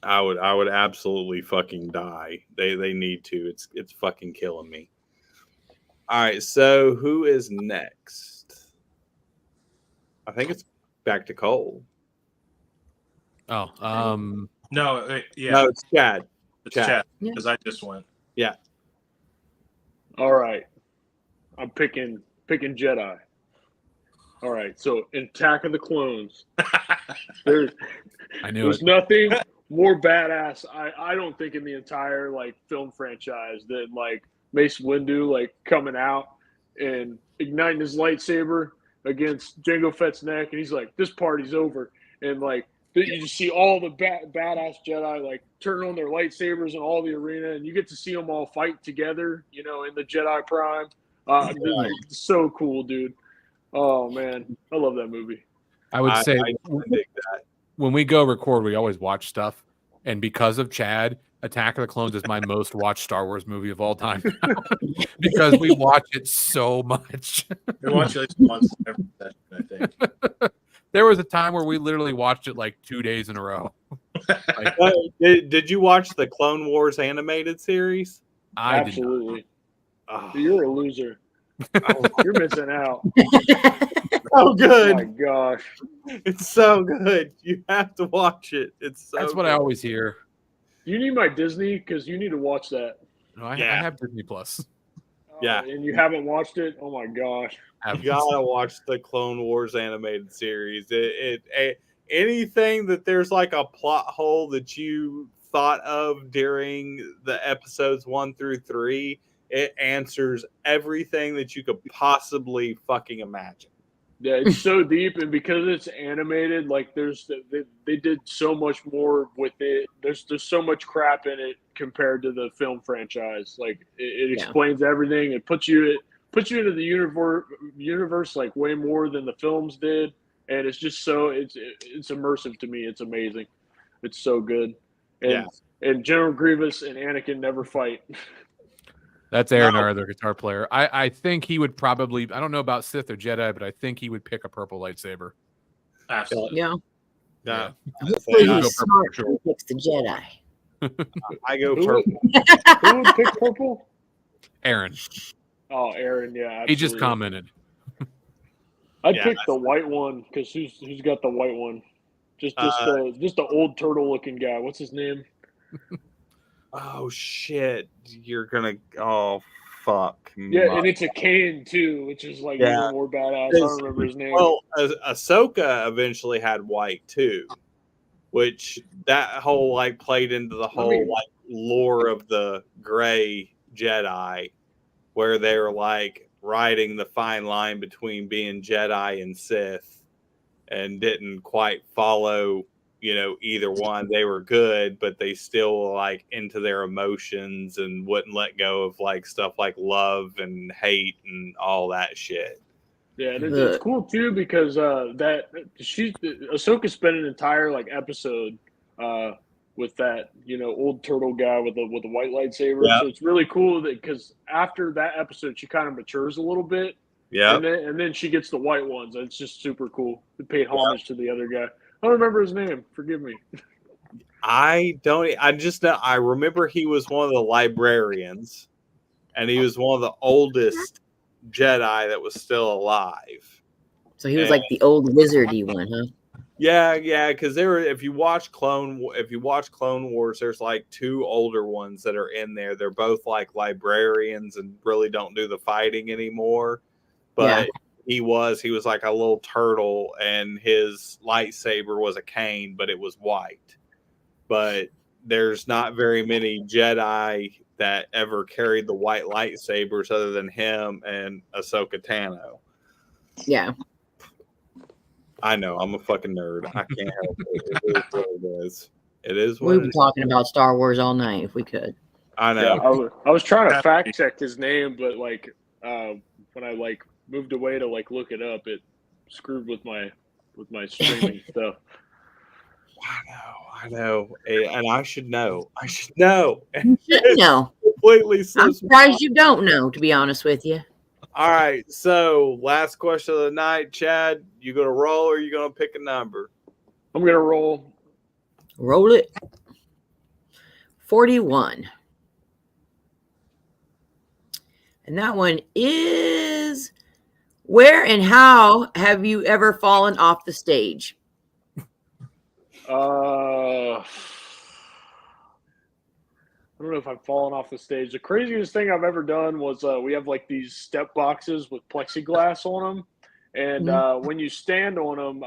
I would absolutely fucking die. They need to. It's fucking killing me. All right, so who is next? I think it's back to Cole. Oh, no, yeah, No, it's Chad. it's Chad. Chad Yeah. because I just went. All right, I'm picking Jedi. All right, so in Attack of the Clones, there's I knew it. nothing more badass. I don't think in the entire film franchise than Mace Windu coming out and igniting his lightsaber against Jango Fett's neck, and he's like, "This party's over," and you just see all the badass Jedi turn on their lightsabers in all the arena, and you get to see them all fight together, in the Jedi Prime. It's so cool, dude. Oh man, I love that movie. I would say I dig that. when we go record, we always watch stuff, and because of Chad, Attack of the Clones is my most watched Star Wars movie of all time because we watch it so much. We watch it at least once every session, I think. There was a time where we literally watched it 2 days in a row. Did you watch the Clone Wars animated series? I did not. Absolutely, Oh, you're a loser. You're missing out. so Oh good. my gosh. It's so good. You have to watch it. It's so That's what good. I always hear. You need my Disney because you need to watch that. No, I Yeah. have Disney Plus. Yeah. And you haven't watched it? Oh my gosh. You gotta watch the Clone Wars animated series. Anything that there's a plot hole that you thought of during the episodes 1 through 3, it answers everything that you could possibly fucking imagine. Yeah, it's so deep, and because it's animated, like they did so much more with it. There's so much crap in it compared to the film franchise. Like it Yeah. explains everything. It puts you into the universe like way more than the films did, and it's just so it's immersive to me. It's amazing. It's so good. And and General Grievous and Anakin never fight. That's Aaron, our other guitar player. I think he would probably, I don't know about Sith or Jedi, but I think he would pick a purple lightsaber. Absolutely. Yeah. Yeah. Hopefully Yeah. he's smart and picks the Jedi. I go Who purple. Who would pick purple? Aaron. Oh, Aaron, yeah. Absolutely. He just commented. I'd pick the white one because who's got the white one? Just the old turtle looking guy. What's his name? Oh shit! You're gonna. Oh fuck. Yeah, and it's a cane too, which is like even more badass. I don't remember his name. Well, Ahsoka eventually had white too, which that whole like played into the whole like lore of the gray Jedi, where they were like riding the fine line between being Jedi and Sith, and didn't quite follow, either one. They were good, but they still were like into their emotions and wouldn't let go of like stuff like love and hate and all that shit. Yeah, and it's cool too because Ahsoka spent an entire like episode with that old turtle guy with the white lightsaber. Yeah. So it's really cool that because after that episode she kind of matures a little bit. Yeah, and then she gets the white ones. It's just super cool. They paid homage to the other guy. I don't remember his name. Forgive me. I don't. I just know. I remember he was one of the librarians, and he was one of the oldest Jedi that was still alive. So he was like the old wizardy one, huh? Yeah. Because there were. If you watch Clone Wars, there's like two older ones that are in there. They're both like librarians and really don't do the fighting anymore. But he was like a little turtle, and his lightsaber was a cane, but it was white. But there's not very many Jedi that ever carried the white lightsabers other than him and Ahsoka Tano. Yeah. I know, I'm a fucking nerd. I can't help it. It is what it is. It is what We've it been is. talking about Star Wars all night if we could. I know. Yeah, I was trying to fact check his name, but like when I like moved away to like look it up, it screwed with my streaming stuff. I know. And I should know. I should know. You should know. Completely I'm surprised you don't know, to be honest with you. All right. So, last question of the night, Chad. You going to roll or you going to pick a number? I'm going to roll. Roll it. 41. And that one is, where and how have you ever fallen off the stage? I don't know if I've fallen off the stage. The craziest thing I've ever done was we have like these step boxes with plexiglass on them. And when you stand on them,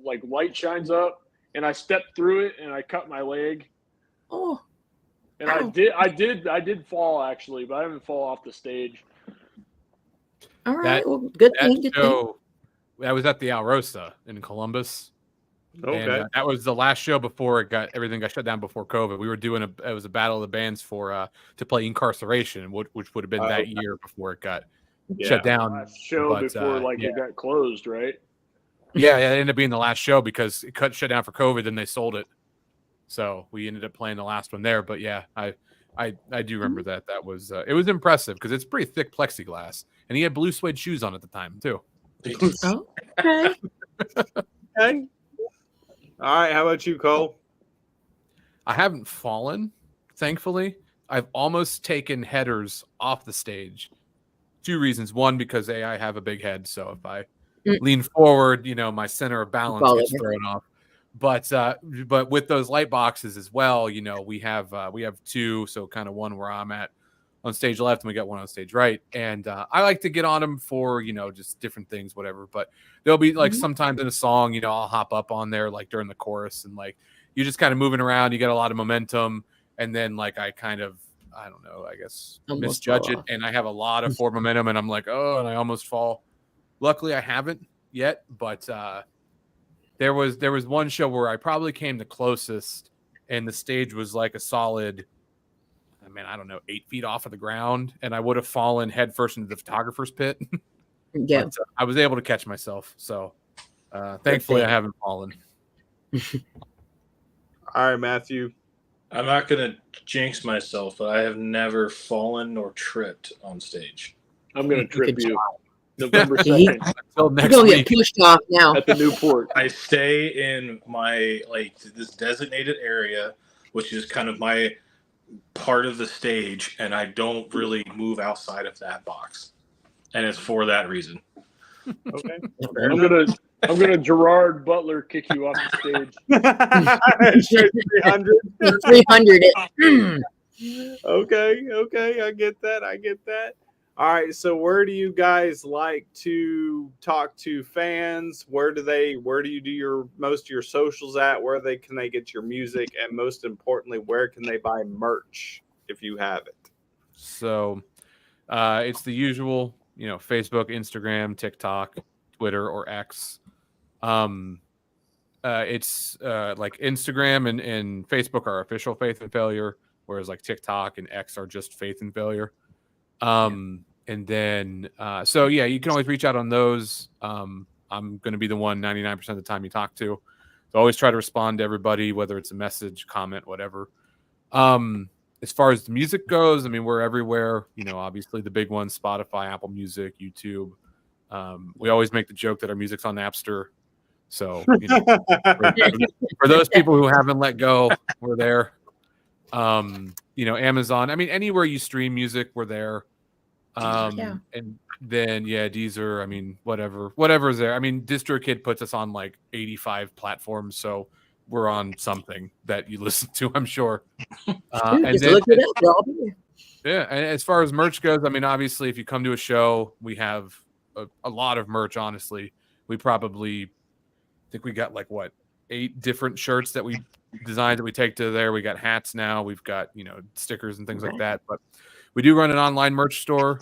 like light shines up, and I stepped through it and I cut my leg. Oh. And I did fall actually, but I didn't fall off the stage. All right. Well, good thing. That was at the Alrosa in Columbus. Okay. And, that was the last show before everything got shut down before COVID. We were doing it was a battle of the bands for to play Incarceration, which would have been that year before it got shut down. Last show before it got closed, right? Yeah, it ended up being the last show because it shut down for COVID, and they sold it. So we ended up playing the last one there. But yeah, I do remember that. That was it was impressive because it's pretty thick plexiglass, and he had blue suede shoes on at the time too. Oh, okay. Okay. All right. How about you, Cole? I haven't fallen, thankfully. I've almost taken headers off the stage. Two reasons. One, because I have a big head, so if I lean forward, my center of balance gets thrown off. But with those light boxes as well, we have two, so kind of one where I'm at on stage left, and we got one on stage right. And I like to get on them for just different things, whatever. But there'll be like sometimes in a song, I'll hop up on there like during the chorus, and like you're just kind of moving around. You get a lot of momentum, and then like I kind of I don't know, I guess misjudge it, and I have a lot of forward momentum, and I'm like, oh, and I almost fall. Luckily, I haven't. yet, but there was one show where I probably came the closest, and the stage was like a solid, I mean, I don't know, 8 feet off of the ground, and I would have fallen headfirst into the photographer's pit. Yeah. But I was able to catch myself, so thankfully I haven't fallen. All right, Matthew. I'm not gonna jinx myself, but I have never fallen or tripped on stage. I'm gonna trip can you. November He- 2nd Until You're next gonna get week. pushed off now. at the Newport. I stay in my this designated area, which is kind of my part of the stage, and I don't really move outside of that box, and it's for that reason. Okay. I'm gonna Gerard Butler kick you off the stage. 300. 300 it. Okay. I get that. All right. So where do you guys like to talk to fans? Where do you do most of your socials at? Where can they get your music? And most importantly, where can they buy merch if you have it? So it's the usual, Facebook, Instagram, TikTok, Twitter, or X. It's like Instagram and Facebook are official Faith and Failure, whereas like TikTok and X are just Faith and Failure. And then so yeah, you can always reach out on those. I'm going to be the one 99% of the time you talk to. So always try to respond to everybody, whether it's a message, comment, whatever. As far as the music goes, I mean, we're everywhere. Obviously the big ones: Spotify, Apple Music, YouTube. We always make the joke that our music's on Napster. So for those people who haven't let go, we're there. Amazon. I mean, anywhere you stream music, we're there. And then Deezer. I mean, whatever's there. I mean, DistroKid puts us on like 85 platforms, so we're on something that you listen to, I'm sure. And then, look it up. They'll all be there. yeah, and as far as merch goes, I mean, obviously, if you come to a show, we have a lot of merch. Honestly, we probably think we got 8 different shirts that we designed that we take to there. We got hats now. We've got stickers and things like that. But we do run an online merch store,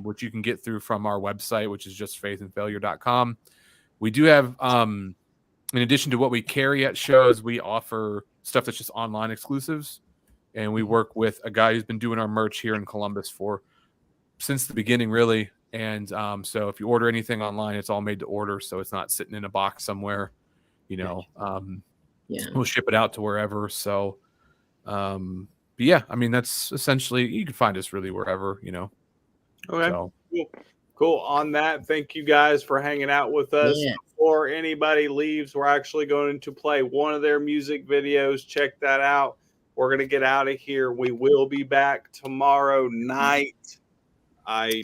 which you can get through from our website, which is just faithandfailure.com. We do have, in addition to what we carry at shows, we offer stuff that's just online exclusives. And we work with a guy who's been doing our merch here in Columbus since the beginning, really. And so if you order anything online, it's all made to order, so it's not sitting in a box somewhere. We'll ship it out to wherever. So, but yeah, I mean, that's essentially, you can find us really wherever. Okay. So. Cool. On that, thank you guys for hanging out with us. Yeah. Before anybody leaves, we're actually going to play one of their music videos. Check that out. We're going to get out of here. We will be back tomorrow night. I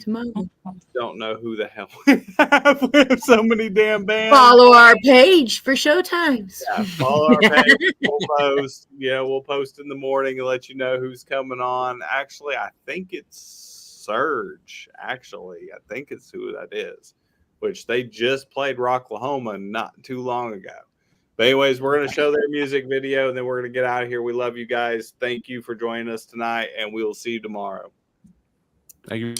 don't know who the hell we have. We have so many damn bands. Follow our page for showtimes. Yeah, follow our page. We'll post. We'll post in the morning and let you know who's coming on. Actually, I think it's Surge. Actually, I think it's who that is, which they just played Rocklahoma not too long ago. But anyways, we're going to show their music video, and then we're going to get out of here. We love you guys. Thank you for joining us tonight, and we will see you tomorrow. Thank you.